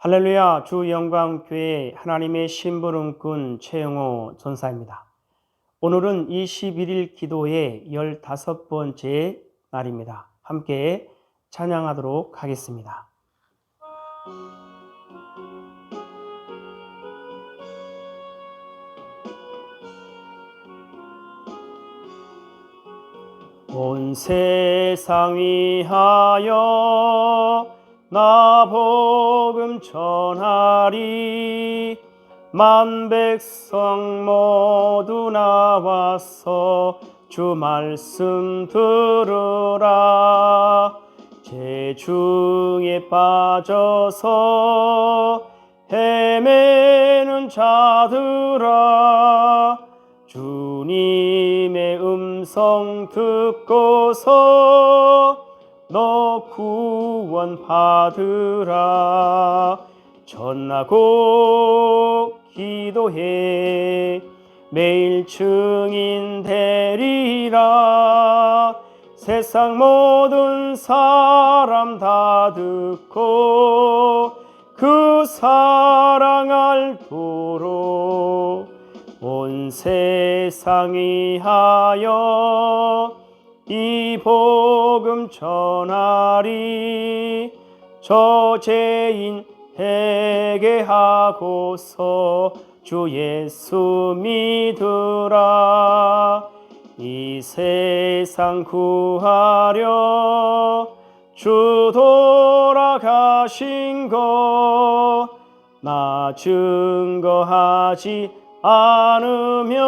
할렐루야, 주영광교회 하나님의 심부름꾼 최영호 전사입니다. 오늘은 21일 기도의 15번째 날입니다. 함께 찬양하도록 하겠습니다. 온 세상 위하여 나 복음 전하리. 만 백성 모두 나와서 주 말씀 들으라. 재중에 빠져서 헤매는 자들아, 주님의 음성 듣고서 너 구원 받으라. 전하고 기도해 매일 증인 되리라. 세상 모든 사람 다 듣고 그 사랑 알도록 온 세상 위하여 이 복음 전하리. 저 죄인 회개하고서 주 예수 믿으라. 이 세상 구하려 주 돌아가신 것 나 증거하지 않으면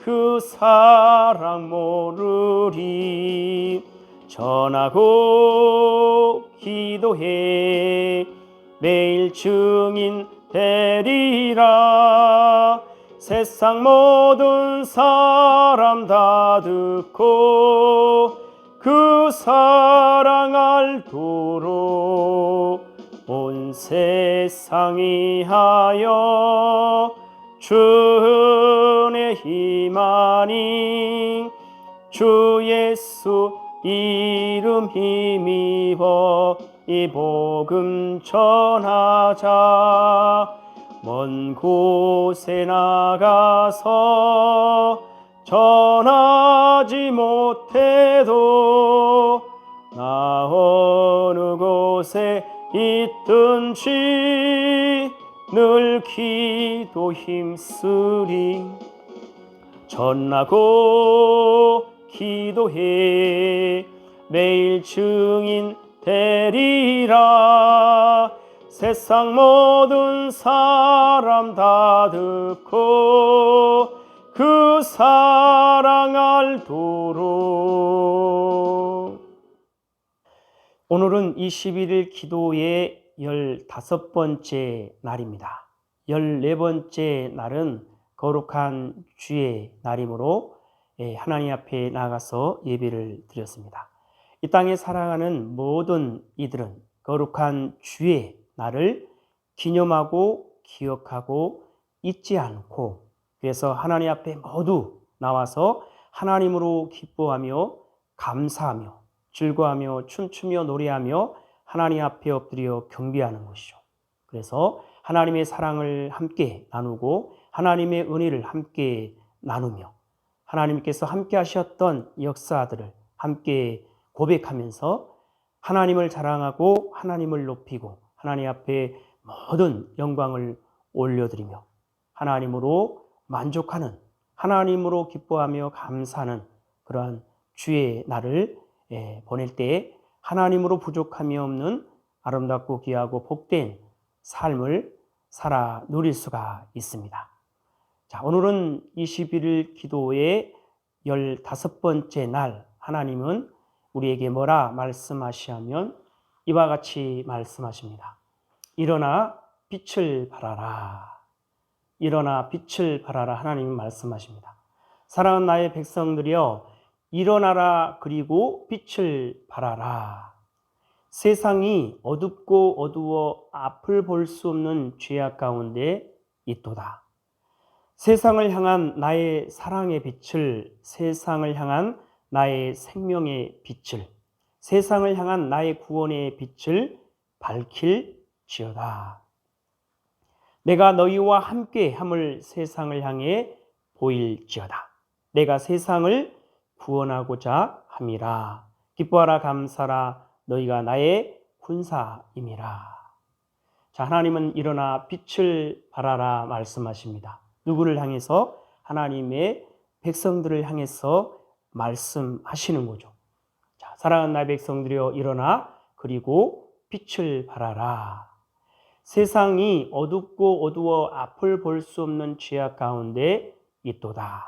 그 사랑 모르리. 전하고 기도해 매일 증인 되리라. 세상 모든 사람 다 듣고 그 사랑 알도록 온 세상 위하여 주 은혜 힘하니 주 예수 이름 힘입어 이 복음 전하자. 먼 곳에 나가서 전하지 못해도 나 어느 곳에 있든지 늘 기도 힘쓰리. 전하고 기도해 매일 증인 되리라. 세상 모든 사람 다 듣고 그 사랑 알도록. 오늘은 21일 기도의 15번째 날입니다. 14번째 날은 거룩한 주의 날이므로 하나님 앞에 나가서 예배를 드렸습니다. 이 땅에 살아가는 모든 이들은 거룩한 주의 날을 기념하고 기억하고 잊지 않고, 그래서 하나님 앞에 모두 나와서 하나님으로 기뻐하며 감사하며 즐거워하며 춤추며 노래하며 하나님 앞에 엎드려 경배하는 것이죠. 그래서 하나님의 사랑을 함께 나누고 하나님의 은혜를 함께 나누며 하나님께서 함께 하셨던 역사들을 함께 고백하면서 하나님을 자랑하고 하나님을 높이고 하나님 앞에 모든 영광을 올려드리며 하나님으로 만족하는, 하나님으로 기뻐하며 감사하는 그러한 주의 날을 보낼 때 하나님으로 부족함이 없는 아름답고 귀하고 복된 삶을 살아 누릴 수가 있습니다. 자, 오늘은 21일 기도의 15번째 날, 하나님은 우리에게 뭐라 말씀하시냐면 이와 같이 말씀하십니다. 일어나 빛을 발하라. 일어나 빛을 발하라. 하나님이 말씀하십니다. 사랑하는 나의 백성들이여, 일어나라. 그리고 빛을 발하라. 세상이 어둡고 어두워 앞을 볼 수 없는 죄악 가운데 있도다. 세상을 향한 나의 사랑의 빛을, 세상을 향한 나의 생명의 빛을, 세상을 향한 나의 구원의 빛을 밝힐 보일지어다. 내가 너희와 함께 함을 세상을 향해 보일지어다. 내가 세상을 구원하고자 함이라. 기뻐하라 감사라. 너희가 나의 군사임이라. 자, 하나님은 일어나 빛을 발하라 말씀하십니다. 누구를 향해서? 하나님의 백성들을 향해서 말씀하시는 거죠. 자, 사랑하는 나의 백성들이여 일어나 그리고 빛을 발하라. 세상이 어둡고 어두워 앞을 볼 수 없는 죄악 가운데 있도다.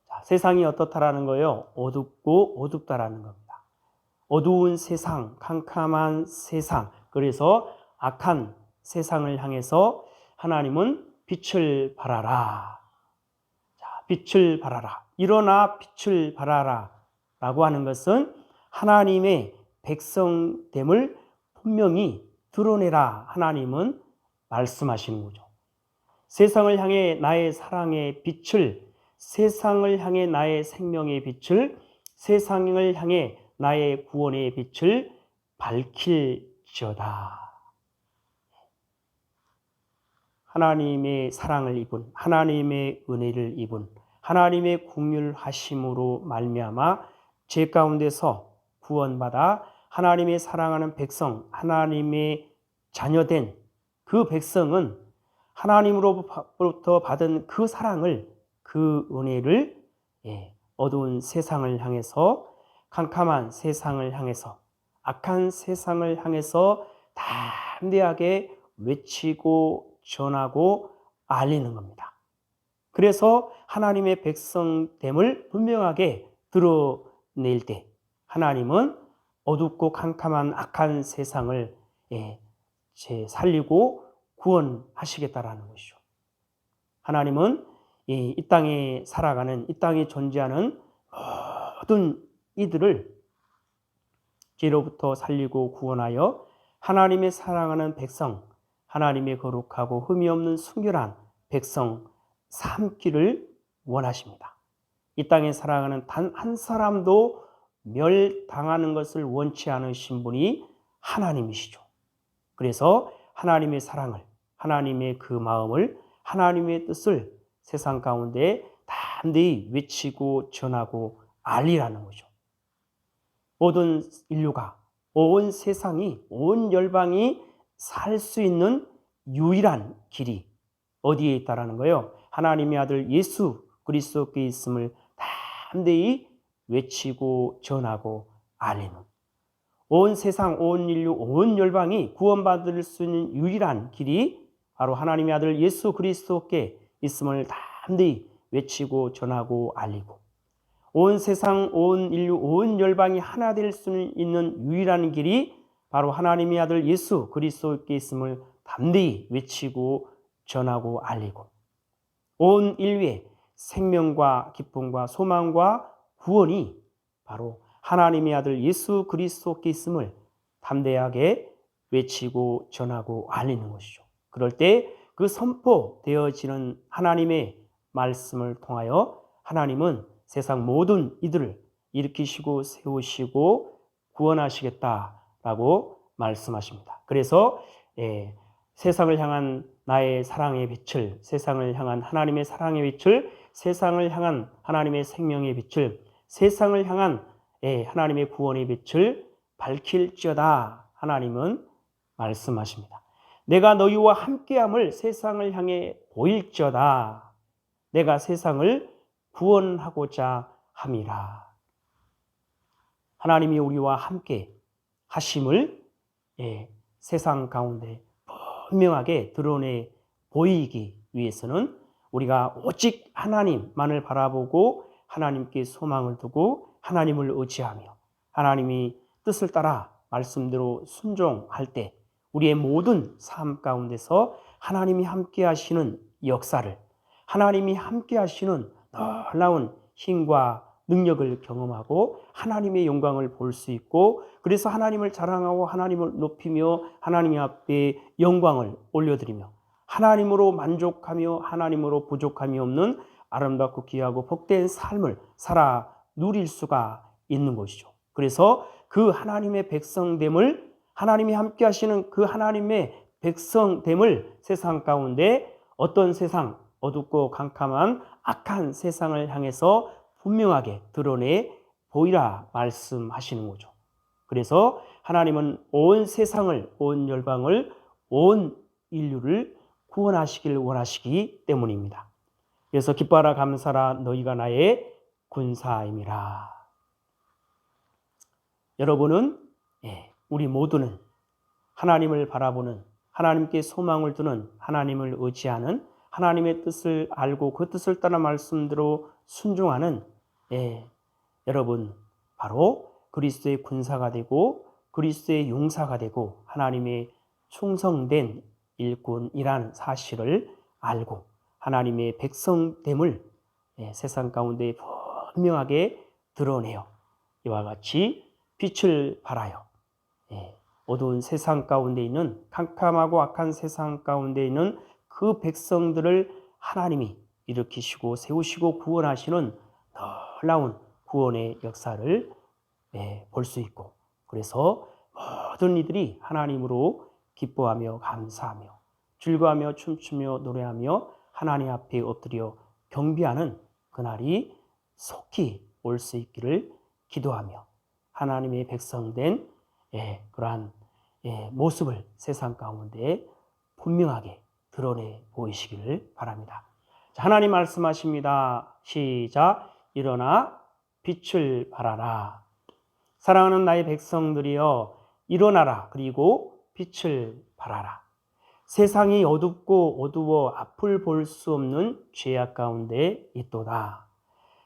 자, 세상이 어떻다라는 거예요? 어둡고 어둡다라는 겁니다. 어두운 세상, 캄캄한 세상, 그래서 악한 세상을 향해서 하나님은 빛을 발하라. 자, 빛을 발하라. 일어나 빛을 발하라. 라고 하는 것은 하나님의 백성됨을 분명히 드러내라. 하나님은 말씀하시는 거죠. 세상을 향해 나의 사랑의 빛을, 세상을 향해 나의 생명의 빛을, 세상을 향해 나의 구원의 빛을 밝힐지어다. 하나님의 사랑을 입은, 하나님의 은혜를 입은, 하나님의 긍휼하심으로 말미암아 죄 가운데서 구원받아 하나님의 사랑하는 백성, 하나님의 자녀된 그 백성은 하나님으로부터 받은 그 사랑을, 그 은혜를 어두운 세상을 향해서, 캄캄한 세상을 향해서, 악한 세상을 향해서 담대하게 외치고 전하고 알리는 겁니다. 그래서 하나님의 백성됨을 분명하게 드러낼 때 하나님은 어둡고 캄캄한 악한 세상을 살리고 구원하시겠다라는 것이죠. 하나님은 이 땅에 살아가는, 이 땅에 존재하는 모든 이들을 죄로부터 살리고 구원하여 하나님의 사랑하는 백성, 하나님의 거룩하고 흠이 없는 순결한 백성 삼기를 원하십니다. 이 땅에 살아가는 단 한 사람도 멸당하는 것을 원치 않으신 분이 하나님이시죠. 그래서 하나님의 사랑을, 하나님의 그 마음을, 하나님의 뜻을 세상 가운데 담대히 외치고 전하고 알리라는 거죠. 모든 인류가, 온 세상이, 온 열방이 살 수 있는 유일한 길이 어디에 있다라는 거예요? 하나님의 아들 예수 그리스도께 있음을 담대히 외치고 전하고 알리는, 온 세상, 온 인류, 온 열방이 구원받을 수 있는 유일한 길이 바로 하나님의 아들 예수 그리스도께 있음을 담대히 외치고 전하고 알리고, 온 세상, 온 인류, 온 열방이 하나 될 수 있는 유일한 길이 바로 하나님의 아들 예수 그리스도께 있음을 담대히 외치고 전하고 알리고, 온 인류의 생명과 기쁨과 소망과 구원이 바로 하나님의 아들 예수 그리스도께 있음을 담대하게 외치고 전하고 알리는 것이죠. 그럴 때 그 선포되어지는 하나님의 말씀을 통하여 하나님은 세상 모든 이들을 일으키시고 세우시고 구원하시겠다라고 말씀하십니다. 그래서 세상을 향한 나의 사랑의 빛을, 세상을 향한 하나님의 사랑의 빛을, 세상을 향한 하나님의 생명의 빛을, 세상을 향한 하나님의 구원의 빛을 밝힐지어다. 하나님은 말씀하십니다. 내가 너희와 함께함을 세상을 향해 보일지어다. 내가 세상을 구원하고자 함이라. 하나님이 우리와 함께 하심을 세상 가운데 분명하게 드러내 보이기 위해서는 우리가 오직 하나님만을 바라보고 하나님께 소망을 두고 하나님을 의지하며 하나님이 뜻을 따라 말씀대로 순종할 때 우리의 모든 삶 가운데서 하나님이 함께 하시는 역사를, 하나님이 함께 하시는 놀라운 힘과 능력을 경험하고 하나님의 영광을 볼 수 있고, 그래서 하나님을 자랑하고 하나님을 높이며 하나님 앞에 영광을 올려드리며 하나님으로 만족하며 하나님으로 부족함이 없는 아름답고 귀하고 복된 삶을 살아 누릴 수가 있는 것이죠. 그래서 그 하나님의 백성됨을, 하나님이 함께 하시는 그 하나님의 백성됨을 세상 가운데 어떤 세상, 어둡고 캄캄한 악한 세상을 향해서 분명하게 드러내 보이라 말씀하시는 거죠. 그래서 하나님은 온 세상을, 온 열방을, 온 인류를 구원하시길 원하시기 때문입니다. 그래서 기뻐하라 감사하라 너희가 나의 군사임이라. 여러분은 우리 모두는 하나님을 바라보는, 하나님께 소망을 두는, 하나님을 의지하는, 하나님의 뜻을 알고 그 뜻을 따라 말씀대로 순종하는 여러분 바로 그리스도의 군사가 되고 그리스도의 용사가 되고 하나님의 충성된 일꾼이라는 사실을 알고 하나님의 백성됨을 세상 가운데 분명하게 드러내어 이와 같이 빛을 발하여 어두운 세상 가운데 있는 캄캄하고 악한 세상 가운데 있는 그 백성들을 하나님이 일으키시고 세우시고 구원하시는 놀라운 구원의 역사를 볼 수 있고, 그래서 모든 이들이 하나님으로 기뻐하며 감사하며 즐거워하며 춤추며 노래하며 하나님 앞에 엎드려 경배하는 그날이 속히 올 수 있기를 기도하며 하나님의 백성된 그러한 모습을 세상 가운데 분명하게 드러내 보이시기를 바랍니다. 자, 하나님 말씀하십니다. 시작. 일어나 빛을 발하라. 사랑하는 나의 백성들이여 일어나라. 그리고 빛을 발하라. 세상이 어둡고 어두워 앞을 볼 수 없는 죄악 가운데 있도다.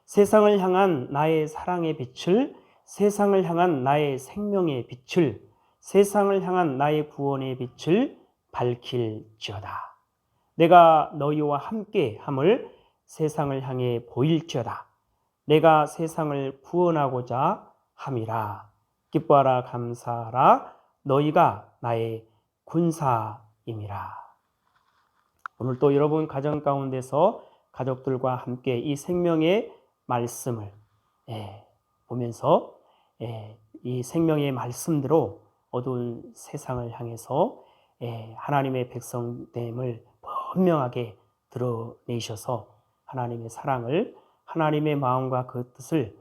세상을 향한 나의 사랑의 빛을, 세상을 향한 나의 생명의 빛을, 세상을 향한 나의 구원의 빛을 밝힐지어다. 내가 너희와 함께 함을 세상을 향해 보일지어다. 내가 세상을 구원하고자 함이라. 기뻐하라 감사하라. 너희가 나의 군사임이라. 오늘 또 여러분 가정 가운데서 가족들과 함께 이 생명의 말씀을 보면서 이 생명의 말씀대로 어두운 세상을 향해서 하나님의 백성됨을 분명하게 드러내셔서 하나님의 사랑을, 하나님의 마음과 그 뜻을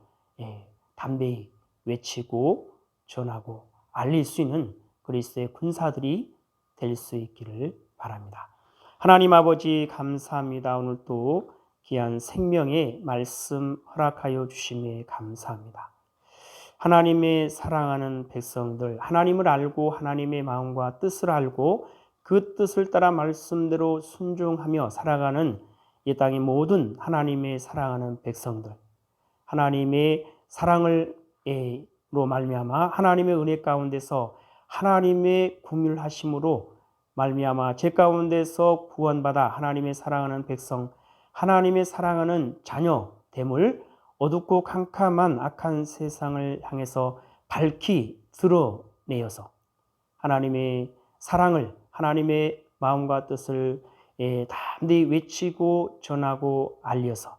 담대히 외치고 전하고 알릴 수 있는 그리스도의 군사들이 될 수 있기를 바랍니다. 하나님 아버지 감사합니다. 오늘 또 귀한 생명의 말씀 허락하여 주심에 감사합니다. 하나님의 사랑하는 백성들, 하나님을 알고 하나님의 마음과 뜻을 알고 그 뜻을 따라 말씀대로 순종하며 살아가는 이 땅의 모든 하나님의 사랑하는 백성들, 하나님의 사랑으로 말미암아 하나님의 은혜 가운데서 하나님의 긍휼하심으로 말미암아 죄 가운데서 구원받아 하나님의 사랑하는 백성, 하나님의 사랑하는 자녀됨을 어둡고 캄캄한 악한 세상을 향해서 밝히 드러내어서 하나님의 사랑을, 하나님의 마음과 뜻을 담대히 외치고 전하고 알려서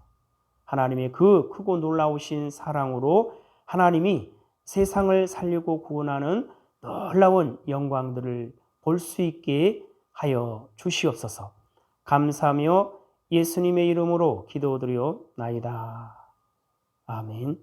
하나님의 그 크고 놀라우신 사랑으로 하나님이 세상을 살리고 구원하는 놀라운 영광들을 볼 수 있게 하여 주시옵소서. 감사하며 예수님의 이름으로 기도드리옵나이다. 아멘.